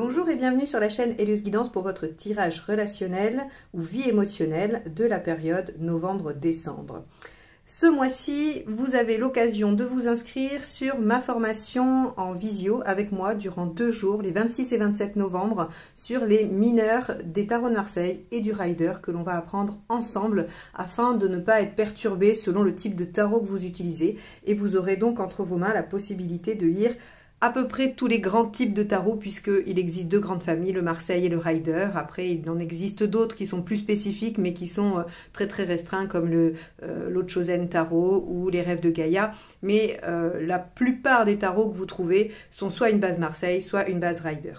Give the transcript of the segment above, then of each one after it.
Bonjour et bienvenue sur la chaîne Elios Guidance pour votre tirage relationnel ou vie émotionnelle de la période novembre-décembre. Ce mois-ci, vous avez l'occasion de vous inscrire sur ma formation en visio avec moi durant 2 jours, les 26 et 27 novembre, sur les mineurs des tarots de Marseille et du Rider que l'on va apprendre ensemble afin de ne pas être perturbé selon le type de tarot que vous utilisez. Et vous aurez donc entre vos mains la possibilité de lire à peu près tous les grands types de tarot, puisqu'il existe 2 grandes familles, le Marseille et le Rider. Après, il en existe d'autres qui sont plus spécifiques, mais qui sont très restreints, comme l'Autre Chosen Tarot ou les Rêves de Gaïa. Mais la plupart des tarots que vous trouvez sont soit une base Marseille, soit une base Rider.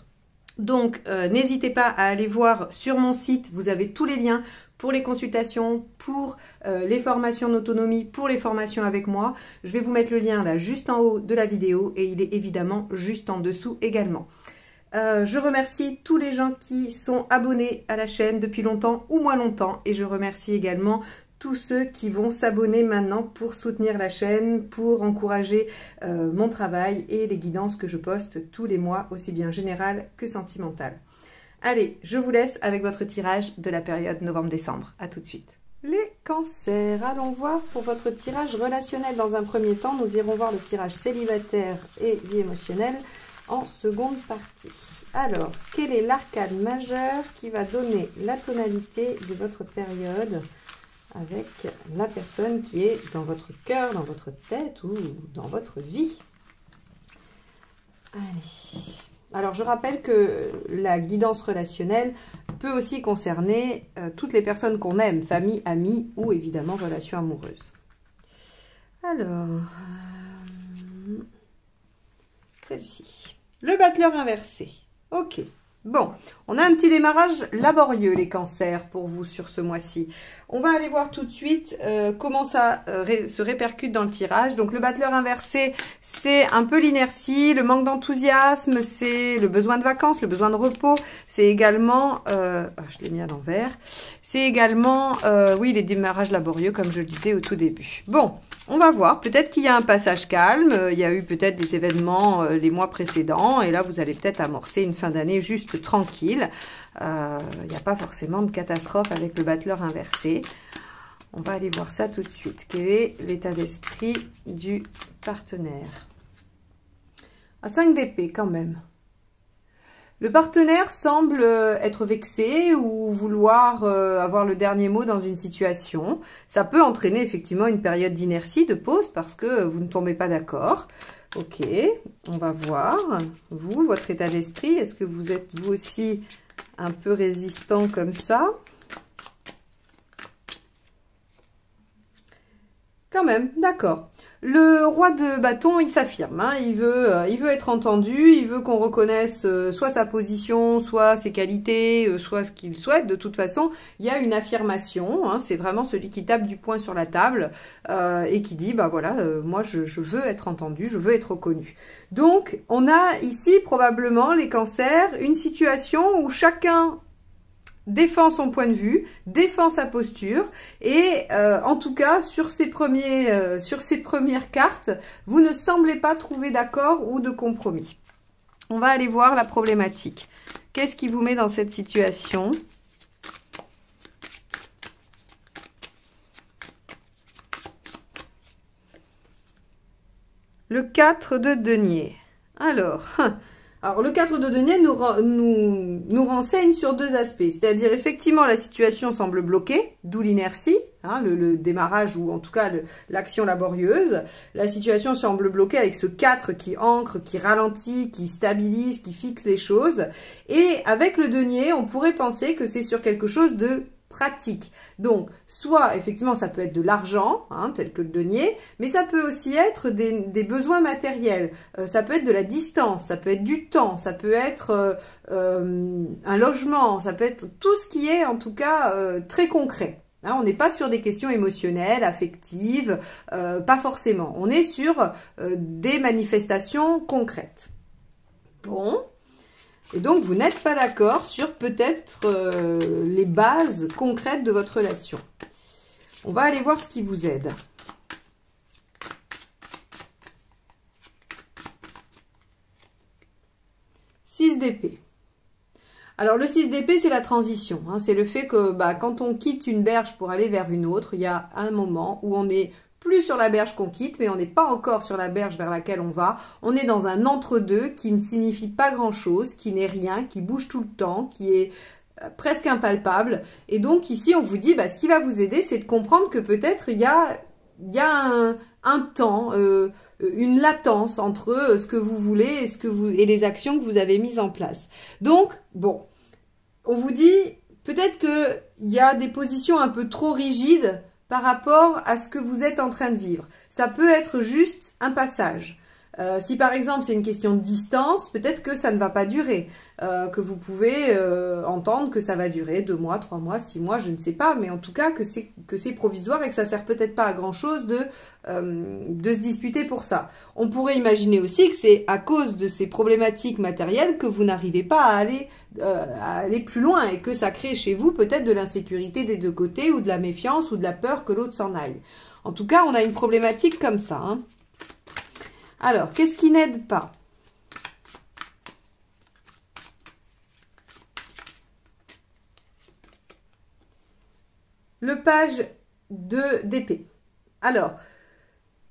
Donc, n'hésitez pas à aller voir sur mon site, vous avez tous les liens pour les consultations, pour les formations d'autonomie, pour les formations avec moi. Je vais vous mettre le lien là juste en haut de la vidéo et il est évidemment juste en dessous également. Je remercie tous les gens qui sont abonnés à la chaîne depuis longtemps ou moins longtemps et je remercie également tous ceux qui vont s'abonner maintenant pour soutenir la chaîne, pour encourager mon travail et les guidances que je poste tous les mois, aussi bien générales que sentimentales. Allez, je vous laisse avec votre tirage de la période novembre-décembre. À tout de suite. Les cancers, allons voir pour votre tirage relationnel dans un premier temps. Nous irons voir le tirage célibataire et vie émotionnelle en seconde partie. Alors, quel est l'arcane majeur qui va donner la tonalité de votre période avec la personne qui est dans votre cœur, dans votre tête ou dans votre vie? Allez. Alors, je rappelle que la guidance relationnelle peut aussi concerner toutes les personnes qu'on aime, famille, amis ou évidemment relations amoureuses. Alors, celle-ci. Le battleur inversé. Ok. Bon, on a un petit démarrage laborieux, les cancers, pour vous sur ce mois-ci. On va aller voir tout de suite comment ça se répercute dans le tirage. Donc, le battleur inversé, c'est un peu l'inertie, le manque d'enthousiasme, c'est le besoin de vacances, le besoin de repos. C'est également, je l'ai mis à l'envers, c'est également, oui, les démarrages laborieux, comme je le disais au tout début. Bon, on va voir. Peut-être qu'il y a un passage calme. Il y a eu peut-être des événements les mois précédents. Et là, vous allez peut-être amorcer une fin d'année juste tranquille. Il n'y a pas forcément de catastrophe avec le battleur inversé. On va aller voir ça tout de suite. Quel est l'état d'esprit du partenaire? À 5 d'épée quand même. Le partenaire semble être vexé ou vouloir avoir le dernier mot dans une situation. Ça peut entraîner effectivement une période d'inertie, de pause, parce que vous ne tombez pas d'accord. Ok, on va voir. Vous, votre état d'esprit, est-ce que vous êtes vous aussi un peu résistant comme ça? Quand même, d'accord. Le roi de bâton, il s'affirme, hein, il veut être entendu, il veut qu'on reconnaisse soit sa position, soit ses qualités, soit ce qu'il souhaite. De toute façon, il y a une affirmation, hein, c'est vraiment celui qui tape du poing sur la table et qui dit, bah voilà, moi je veux être entendu, je veux être reconnu. Donc, on a ici probablement, les cancers, une situation où chacun défend son point de vue, défend sa posture et en tout cas sur ces premières cartes, vous ne semblez pas trouver d'accord ou de compromis. On va aller voir la problématique. Qu'est-ce qui vous met dans cette situation? Le 4 de denier. Alors, le 4 de denier nous renseigne sur 2 aspects. C'est-à-dire, effectivement, la situation semble bloquée, d'où l'inertie, hein, le démarrage ou en tout cas l'action laborieuse. La situation semble bloquée avec ce 4 qui ancre, qui ralentit, qui stabilise, qui fixe les choses. Et avec le denier, on pourrait penser que c'est sur quelque chose de pratique. Donc, soit, effectivement, ça peut être de l'argent, hein, tel que le denier, mais ça peut aussi être des besoins matériels. Ça peut être de la distance, ça peut être du temps, ça peut être un logement, ça peut être tout ce qui est, en tout cas, très concret. Hein, on n'est pas sur des questions émotionnelles, affectives, pas forcément. On est sur des manifestations concrètes. Bon. Et donc, vous n'êtes pas d'accord sur peut-être les bases concrètes de votre relation. On va aller voir ce qui vous aide. 6 d'épée. Alors le 6 d'épée, c'est la transition, hein. C'est le fait que quand on quitte une berge pour aller vers une autre, il y a un moment où on n'est plus sur la berge qu'on quitte, mais on n'est pas encore sur la berge vers laquelle on va. On est dans un entre-deux qui ne signifie pas grand-chose, qui n'est rien, qui bouge tout le temps, qui est presque impalpable. Et donc ici, on vous dit, ce qui va vous aider, c'est de comprendre que peut-être il y a un temps, une latence entre ce que vous voulez et les actions que vous avez mises en place. Donc, bon, on vous dit peut-être qu'il y a des positions un peu trop rigides par rapport à ce que vous êtes en train de vivre. Ça peut être juste un passage. Si par exemple c'est une question de distance, peut-être que ça ne va pas durer, que vous pouvez entendre que ça va durer 2 mois, 3 mois, 6 mois, je ne sais pas, mais en tout cas que c'est provisoire et que ça sert peut-être pas à grand chose de se disputer pour ça. On pourrait imaginer aussi que c'est à cause de ces problématiques matérielles que vous n'arrivez pas à aller plus loin et que ça crée chez vous peut-être de l'insécurité des deux côtés ou de la méfiance ou de la peur que l'autre s'en aille. En tout cas, on a une problématique comme ça, hein. Alors, qu'est-ce qui n'aide pas? Le page d'épée. Alors,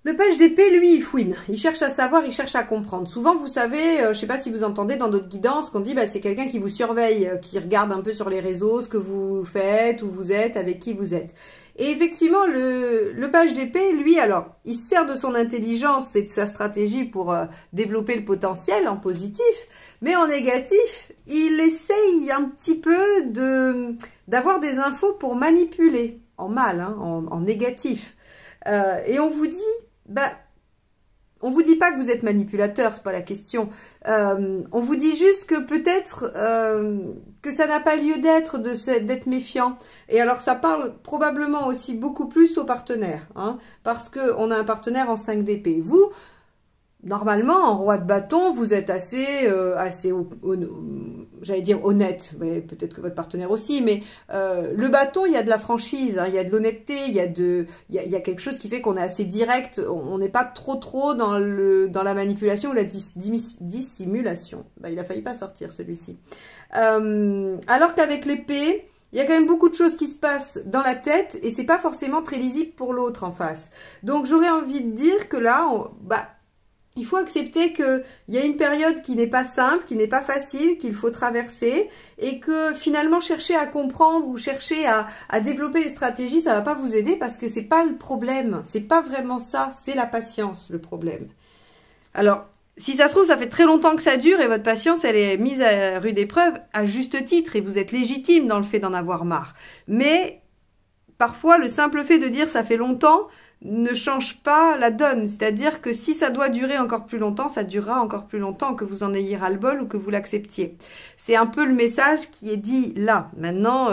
le page d'épée, lui, il fouine. Il cherche à savoir, il cherche à comprendre. Souvent, vous savez, je ne sais pas si vous entendez dans d'autres guidances qu'on dit c'est quelqu'un qui vous surveille, qui regarde un peu sur les réseaux ce que vous faites, où vous êtes, avec qui vous êtes. Et effectivement, le page d'épée, lui, alors, il se sert de son intelligence et de sa stratégie pour développer le potentiel en positif, mais en négatif, il essaye un petit peu d'avoir des infos pour manipuler, en mal, hein, en négatif. Et on vous dit, on vous dit pas que vous êtes manipulateur, c'est pas la question. On vous dit juste que peut-être que ça n'a pas lieu d'être d'être méfiant. Et alors ça parle probablement aussi beaucoup plus aux partenaires, hein, parce que on a un partenaire en 5 d'épée. Vous, normalement, en roi de bâton, vous êtes assez j'allais dire honnête, mais peut-être que votre partenaire aussi, mais le bâton, il y a de la franchise, hein, il y a de l'honnêteté, il y a quelque chose qui fait qu'on est assez direct, on n'est pas trop dans la manipulation ou la dissimulation. Il a failli pas sortir celui-ci. Alors qu'avec l'épée, il y a quand même beaucoup de choses qui se passent dans la tête et c'est pas forcément très lisible pour l'autre en face. Donc j'aurais envie de dire que là, il faut accepter qu'il y a une période qui n'est pas simple, qui n'est pas facile, qu'il faut traverser et que finalement chercher à comprendre ou chercher à développer des stratégies, ça ne va pas vous aider parce que c'est pas le problème, c'est pas vraiment ça, c'est la patience le problème. Alors, si ça se trouve, ça fait très longtemps que ça dure et votre patience, elle est mise à rude épreuve à juste titre et vous êtes légitime dans le fait d'en avoir marre. Mais parfois, le simple fait de dire ça fait longtemps ne change pas la donne. C'est-à-dire que si ça doit durer encore plus longtemps, ça durera encore plus longtemps, que vous en ayez ras-le-bol ou que vous l'acceptiez. C'est un peu le message qui est dit là. Maintenant,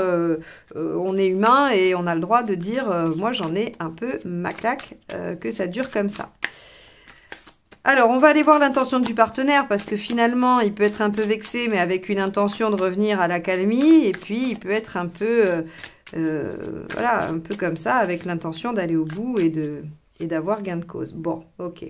on est humain et on a le droit de dire moi j'en ai un peu ma claque, que ça dure comme ça. Alors, on va aller voir l'intention du partenaire parce que finalement, il peut être un peu vexé, mais avec une intention de revenir à l'accalmie. Et puis, il peut être un peu, voilà, un peu comme ça, avec l'intention d'aller au bout et d'avoir gain de cause. Bon, ok.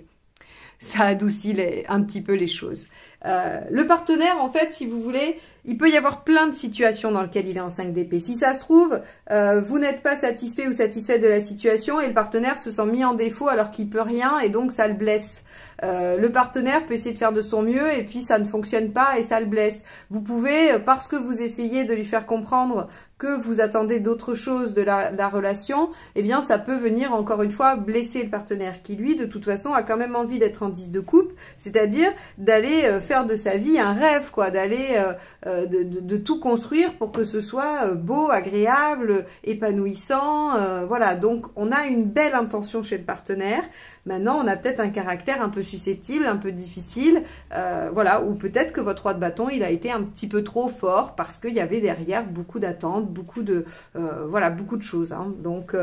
Ça adoucit un petit peu les choses. Le partenaire, en fait, si vous voulez, il peut y avoir plein de situations dans lesquelles il est en 5 d'épée. Si ça se trouve, vous n'êtes pas satisfait ou satisfait de la situation et le partenaire se sent mis en défaut alors qu'il peut rien et donc ça le blesse. Le partenaire peut essayer de faire de son mieux et puis ça ne fonctionne pas et ça le blesse. Vous pouvez, parce que vous essayez de lui faire comprendre que vous attendez d'autres choses de la relation, eh bien ça peut venir encore une fois blesser le partenaire qui lui de toute façon a quand même envie d'être en 10 de coupe, c'est-à-dire d'aller faire de sa vie un rêve, quoi, d'aller de tout construire pour que ce soit beau, agréable, épanouissant, voilà. Donc on a une belle intention chez le partenaire. Maintenant, on a peut-être un caractère un peu susceptible, un peu difficile, voilà, ou peut-être que votre roi de bâton, il a été un petit peu trop fort parce qu'il y avait derrière beaucoup d'attentes, beaucoup de, voilà, beaucoup de choses, hein. Donc,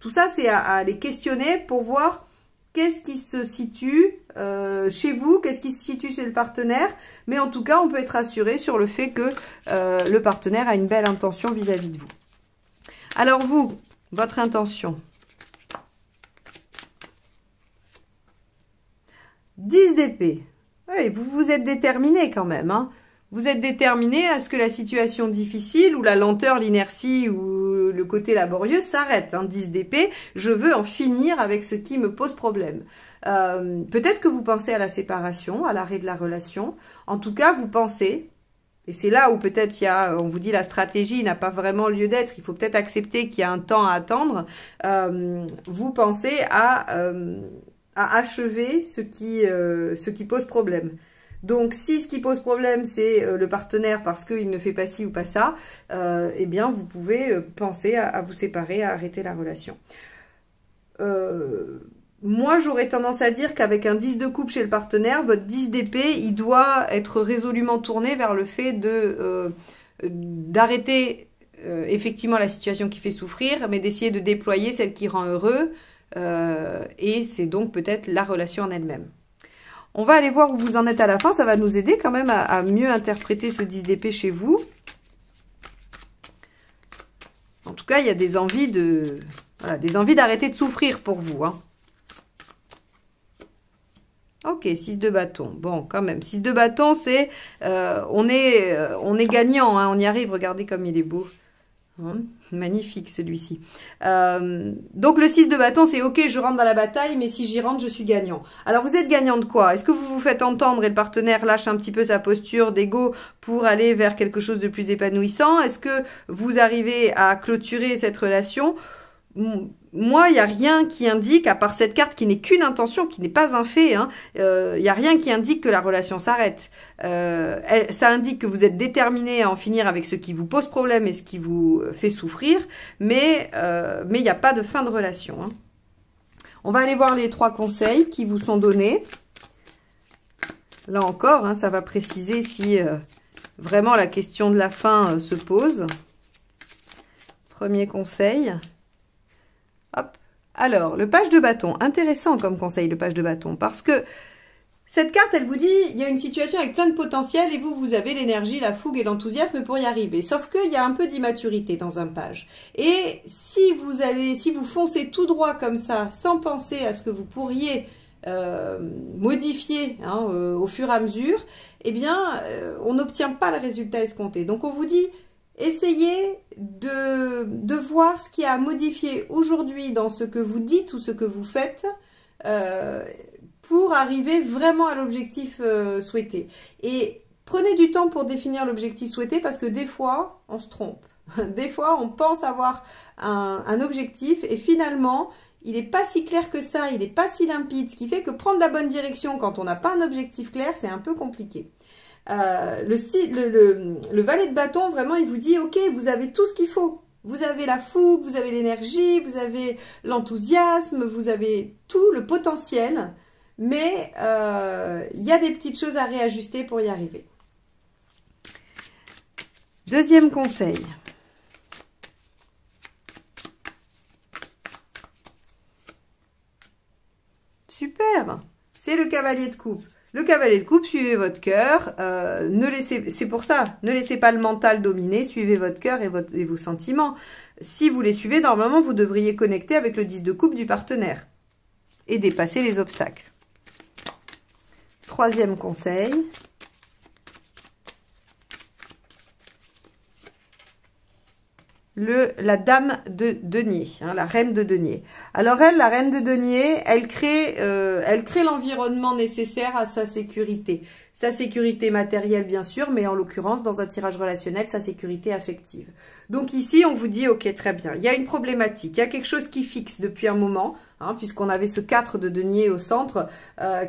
tout ça, c'est à aller questionner pour voir qu'est-ce qui se situe chez vous, qu'est-ce qui se situe chez le partenaire. Mais en tout cas, on peut être rassuré sur le fait que le partenaire a une belle intention vis-à-vis de vous. Alors vous, votre intention. 10 d'épée. Oui, vous vous êtes déterminé quand même, hein. Vous êtes déterminé à ce que la situation difficile ou la lenteur, l'inertie ou le côté laborieux s'arrête. 10 d'épée, je veux en finir avec ce qui me pose problème. Peut-être que vous pensez à la séparation, à l'arrêt de la relation. En tout cas, vous pensez, et c'est là où peut-être on vous dit la stratégie n'a pas vraiment lieu d'être, il faut peut-être accepter qu'il y a un temps à attendre. Vous pensez à achever ce qui pose problème. Donc, si ce qui pose problème, c'est le partenaire parce qu'il ne fait pas ci ou pas ça, eh bien, vous pouvez penser à vous séparer, à arrêter la relation. Moi, j'aurais tendance à dire qu'avec un 10 de coupe chez le partenaire, votre 10 d'épée, il doit être résolument tourné vers le fait d'arrêter effectivement la situation qui fait souffrir, mais d'essayer de déployer celle qui rend heureux, et c'est donc peut-être la relation en elle-même. On va aller voir où vous en êtes à la fin. Ça va nous aider quand même à mieux interpréter ce 10 d'épée chez vous. En tout cas, il y a des envies d'arrêter de souffrir pour vous. Ok, 6 de bâton. Bon, quand même. 6 de bâton, c'est... on est gagnant. On y arrive. Regardez comme il est beau. Magnifique celui-ci. Donc le 6 de bâton, c'est ok, je rentre dans la bataille, mais si j'y rentre, je suis gagnant. Alors vous êtes gagnant de quoi? Est-ce que vous vous faites entendre et le partenaire lâche un petit peu sa posture d'ego pour aller vers quelque chose de plus épanouissant? Est-ce que vous arrivez à clôturer cette relation? Moi, il n'y a rien qui indique, à part cette carte qui n'est qu'une intention, qui n'est pas un fait, il n'y a rien qui indique que la relation s'arrête. Ça indique que vous êtes déterminé à en finir avec ce qui vous pose problème et ce qui vous fait souffrir, mais il n'y a pas de fin de relation. On va aller voir les 3 conseils qui vous sont donnés. Là encore, ça va préciser si vraiment la question de la fin se pose. Premier conseil. Hop. Alors, le page de bâton. Intéressant comme conseil, le page de bâton. Parce que cette carte, elle vous dit, il y a une situation avec plein de potentiel et vous avez l'énergie, la fougue et l'enthousiasme pour y arriver. Sauf qu'il y a un peu d'immaturité dans un page. Et si vous foncez tout droit comme ça, sans penser à ce que vous pourriez modifier au fur et à mesure, eh bien, on n'obtient pas le résultat escompté. Donc, on vous dit... Essayez de voir ce qu'il y a à modifier aujourd'hui dans ce que vous dites ou ce que vous faites pour arriver vraiment à l'objectif souhaité. Et prenez du temps pour définir l'objectif souhaité parce que des fois, on se trompe. Des fois, on pense avoir un objectif et finalement, il n'est pas si clair que ça, il n'est pas si limpide. Ce qui fait que prendre la bonne direction quand on n'a pas un objectif clair, c'est un peu compliqué. Le valet de bâton, vraiment, il vous dit, ok, vous avez tout ce qu'il faut. Vous avez la fougue, vous avez l'énergie, vous avez l'enthousiasme, vous avez tout le potentiel, mais il y a des petites choses à réajuster pour y arriver. Deuxième conseil. Super, c'est le cavalier de coupe. Le cavalier de coupe, suivez votre cœur, c'est pour ça, ne laissez pas le mental dominer, suivez votre cœur et vos sentiments. Si vous les suivez, normalement, vous devriez connecter avec le 10 de coupe du partenaire et dépasser les obstacles. Troisième conseil. La dame de denier, la reine de denier. Alors elle, la reine de denier, elle crée l'environnement nécessaire à sa sécurité. Sa sécurité matérielle, bien sûr, mais en l'occurrence, dans un tirage relationnel, sa sécurité affective. Donc ici, on vous dit, ok, très bien, il y a une problématique, il y a quelque chose qui fixe depuis un moment, puisqu'on avait ce 4 de denier au centre,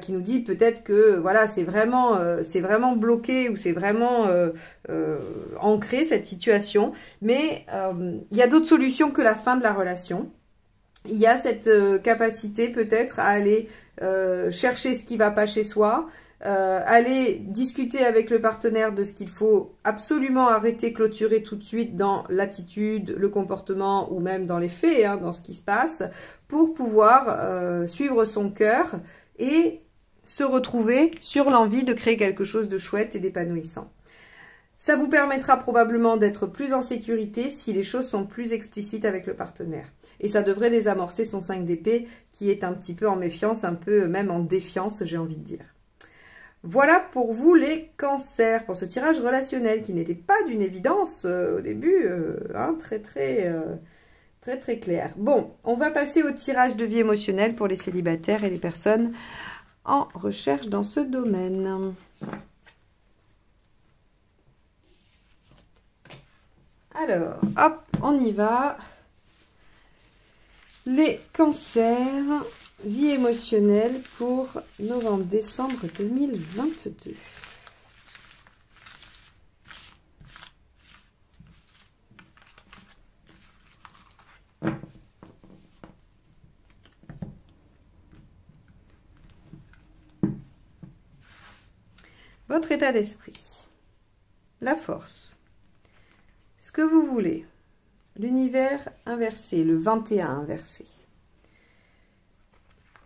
qui nous dit peut-être que voilà, c'est vraiment bloqué ou c'est vraiment ancré, cette situation. Mais il y a d'autres solutions que la fin de la relation. Il y a cette capacité peut-être à aller chercher ce qui ne va pas chez soi, aller discuter avec le partenaire de ce qu'il faut absolument arrêter, clôturer tout de suite dans l'attitude, le comportement ou même dans les faits, dans ce qui se passe, pour pouvoir suivre son cœur et se retrouver sur l'envie de créer quelque chose de chouette et d'épanouissant. Ça vous permettra probablement d'être plus en sécurité si les choses sont plus explicites avec le partenaire. Et ça devrait désamorcer son 5 d'épée qui est un petit peu en méfiance, un peu même en défiance, j'ai envie de dire. Voilà pour vous les cancers, pour ce tirage relationnel qui n'était pas d'une évidence au début, hein, très clair. Bon, on va passer au tirage de vie émotionnelle pour les célibataires et les personnes en recherche dans ce domaine. Alors, hop, on y va. Les cancers, vie émotionnelle pour novembre-décembre 2022. Votre état d'esprit, la force, ce que vous voulez, l'univers inversé, le 21 inversé.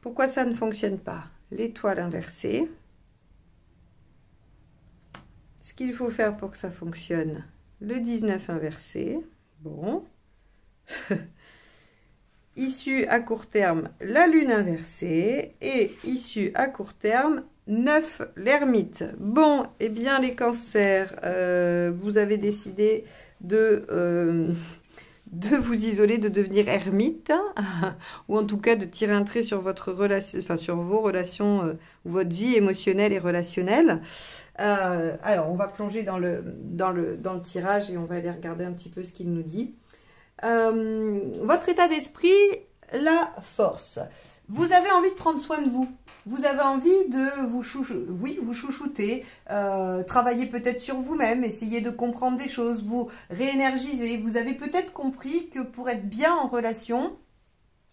Pourquoi ça ne fonctionne pas? L'étoile inversée. Ce qu'il faut faire pour que ça fonctionne, le 19 inversé. Bon. Issue à court terme, la lune inversée. Et issue à court terme, 9, l'ermite. Bon, eh bien les cancers, vous avez décidé de vous isoler, de devenir ermite, hein, ou en tout cas de tirer un trait sur votre relation, enfin sur vos relations, ou votre vie émotionnelle et relationnelle. Alors, on va plonger dans le tirage et on va aller regarder un petit peu ce qu'il nous dit. Votre état d'esprit, la force. Vous avez envie de prendre soin de vous. Vous avez envie de vous chouchouter, travailler peut-être sur vous-même, essayer de comprendre des choses, vous réénergiser. Vous avez peut-être compris que pour être bien en relation,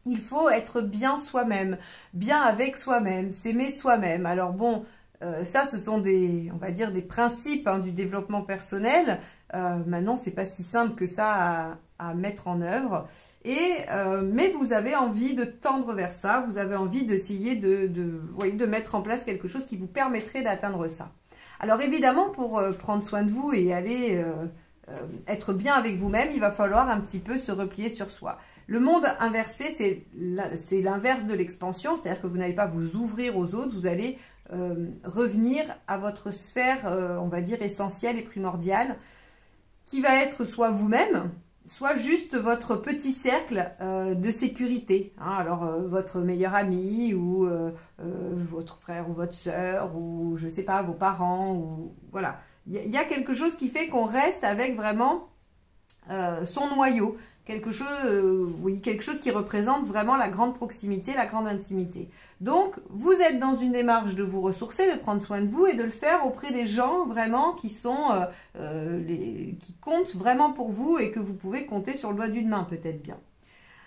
il faut être bien soi-même, bien avec soi-même, s'aimer soi-même. Alors bon, ça ce sont on va dire des principes hein, du développement personnel. Maintenant, c'est pas si simple que ça à mettre en œuvre. Mais vous avez envie de tendre vers ça, vous avez envie d'essayer de mettre en place quelque chose qui vous permettrait d'atteindre ça. Alors évidemment, pour prendre soin de vous et aller être bien avec vous-même, il va falloir un petit peu se replier sur soi. Le monde inversé, c'est l'inverse de l'expansion, c'est-à-dire que vous n'allez pas vous ouvrir aux autres, vous allez revenir à votre sphère, on va dire, essentielle et primordiale, qui va être soit vous-même, soit juste votre petit cercle de sécurité. Hein. Alors, votre meilleur ami, ou votre frère ou votre sœur, ou je ne sais pas, vos parents, ou voilà. Il y a quelque chose qui fait qu'on reste avec vraiment son noyau. Quelque chose qui représente vraiment la grande proximité, la grande intimité. Donc, vous êtes dans une démarche de vous ressourcer, de prendre soin de vous et de le faire auprès des gens vraiment qui sont, qui comptent vraiment pour vous et que vous pouvez compter sur le doigt d'une main peut-être bien.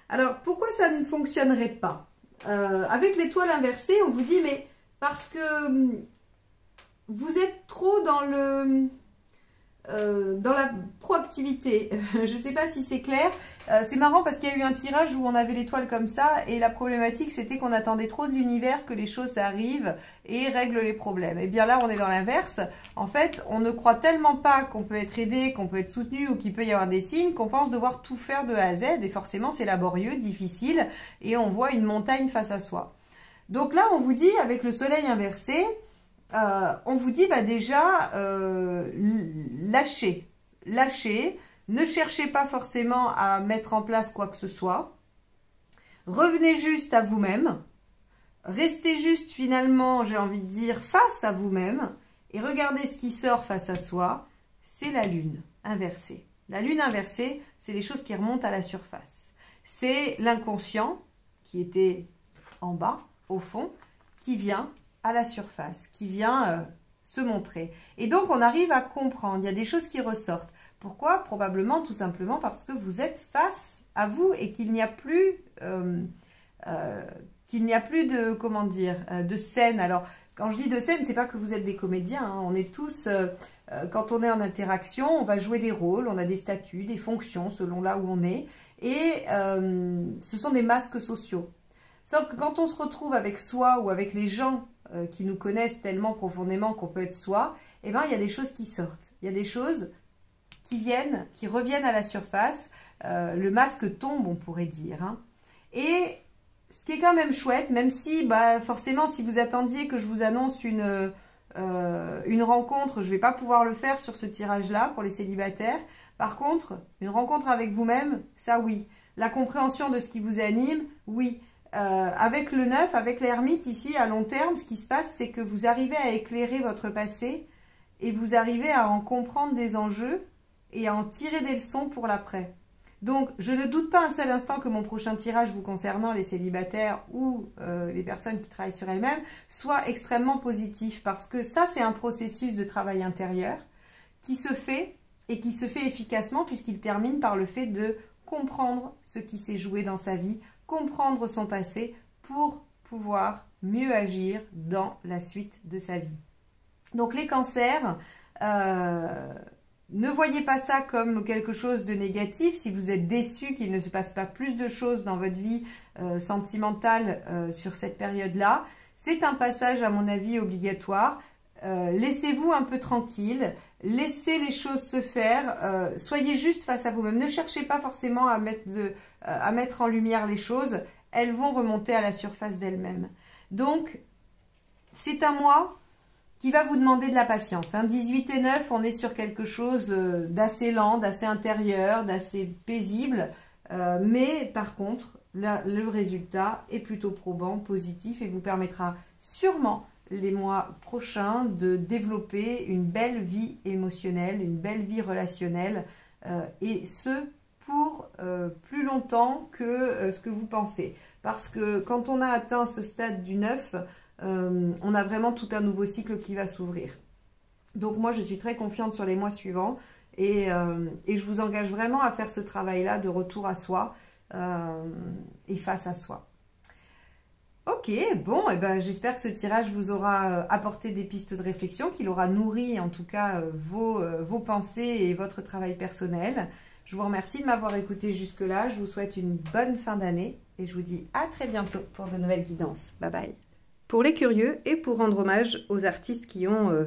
Alors, pourquoi ça ne fonctionnerait pas? Avec l'étoile inversée, on vous dit, mais parce que vous êtes trop dans la proactivité. Je ne sais pas si c'est clair. C'est marrant parce qu'il y a eu un tirage où on avait l'étoile comme ça et la problématique c'était qu'on attendait trop de l'univers que les choses arrivent et règlent les problèmes. Et bien là on est dans l'inverse. En fait on ne croit tellement pas qu'on peut être aidé, qu'on peut être soutenu ou qu'il peut y avoir des signes qu'on pense devoir tout faire de A à Z et forcément c'est laborieux, difficile et on voit une montagne face à soi. Donc là on vous dit avec le soleil inversé, on vous dit bah déjà lâchez, ne cherchez pas forcément à mettre en place quoi que ce soit, revenez juste à vous-même, restez juste finalement, j'ai envie de dire, face à vous-même et regardez ce qui sort face à soi, c'est la lune inversée. La lune inversée, c'est les choses qui remontent à la surface. C'est l'inconscient qui était en bas, au fond, qui vient à la surface, qui vient se montrer. Et donc, on arrive à comprendre. Il y a des choses qui ressortent. Pourquoi? Probablement, tout simplement, parce que vous êtes face à vous et qu'il n'y a plus, de, comment dire, de scène. Alors, quand je dis de scène, c'est pas que vous êtes des comédiens. Hein. On est tous, quand on est en interaction, on va jouer des rôles, on a des statuts, des fonctions selon là où on est. Et ce sont des masques sociaux. Sauf que quand on se retrouve avec soi ou avec les gens qui nous connaissent tellement profondément qu'on peut être soi, eh ben, il y a des choses qui sortent. Il y a des choses qui reviennent à la surface. Le masque tombe, on pourrait dire. Hein. Et ce qui est quand même chouette, même si, bah, forcément, si vous attendiez que je vous annonce une une rencontre, je ne vais pas pouvoir le faire sur ce tirage-là pour les célibataires. Par contre, une rencontre avec vous-même, ça oui. La compréhension de ce qui vous anime, oui. Avec le 9, avec l'ermite ici, à long terme, ce qui se passe, c'est que vous arrivez à éclairer votre passé et vous arrivez à en comprendre des enjeux et à en tirer des leçons pour l'après. Donc, je ne doute pas un seul instant que mon prochain tirage vous concernant, les célibataires ou les personnes qui travaillent sur elles-mêmes, soit extrêmement positif parce que ça, c'est un processus de travail intérieur qui se fait et qui se fait efficacement puisqu'il termine par le fait de comprendre ce qui s'est joué dans sa vie, comprendre son passé pour pouvoir mieux agir dans la suite de sa vie. Donc les cancers, ne voyez pas ça comme quelque chose de négatif. Si vous êtes déçu qu'il ne se passe pas plus de choses dans votre vie sentimentale sur cette période-là, c'est un passage à mon avis obligatoire. Laissez-vous un peu tranquille, laissez les choses se faire, soyez juste face à vous-même. Ne cherchez pas forcément à mettre en lumière les choses, elles vont remonter à la surface d'elles-mêmes. Donc, c'est un mois qui va vous demander de la patience. 18 et 9, on est sur quelque chose d'assez lent, d'assez intérieur, d'assez paisible, mais par contre, le résultat est plutôt probant, positif et vous permettra sûrement les mois prochains de développer une belle vie émotionnelle, une belle vie relationnelle et ce pour plus longtemps que ce que vous pensez. Parce que quand on a atteint ce stade du 9, on a vraiment tout un nouveau cycle qui va s'ouvrir. Donc moi je suis très confiante sur les mois suivants et je vous engage vraiment à faire ce travail-là de retour à soi et face à soi. Ok, bon, eh ben, j'espère que ce tirage vous aura apporté des pistes de réflexion, qu'il aura nourri en tout cas vos pensées et votre travail personnel. Je vous remercie de m'avoir écouté jusque-là, je vous souhaite une bonne fin d'année et je vous dis à très bientôt pour de nouvelles guidances. Bye bye. Pour les curieux et pour rendre hommage aux artistes qui ont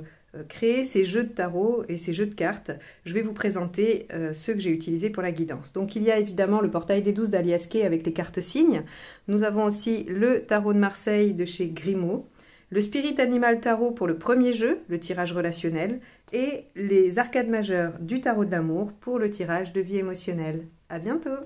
créé ces jeux de tarot et ces jeux de cartes, je vais vous présenter ceux que j'ai utilisés pour la guidance. Donc il y a évidemment le portail des 12 d'Alias Kay avec les cartes signes. Nous avons aussi le tarot de Marseille de chez Grimaud, le Spirit Animal Tarot pour le premier jeu, le tirage relationnel, et les arcades majeures du tarot de l'amour pour le tirage de vie émotionnelle. À bientôt!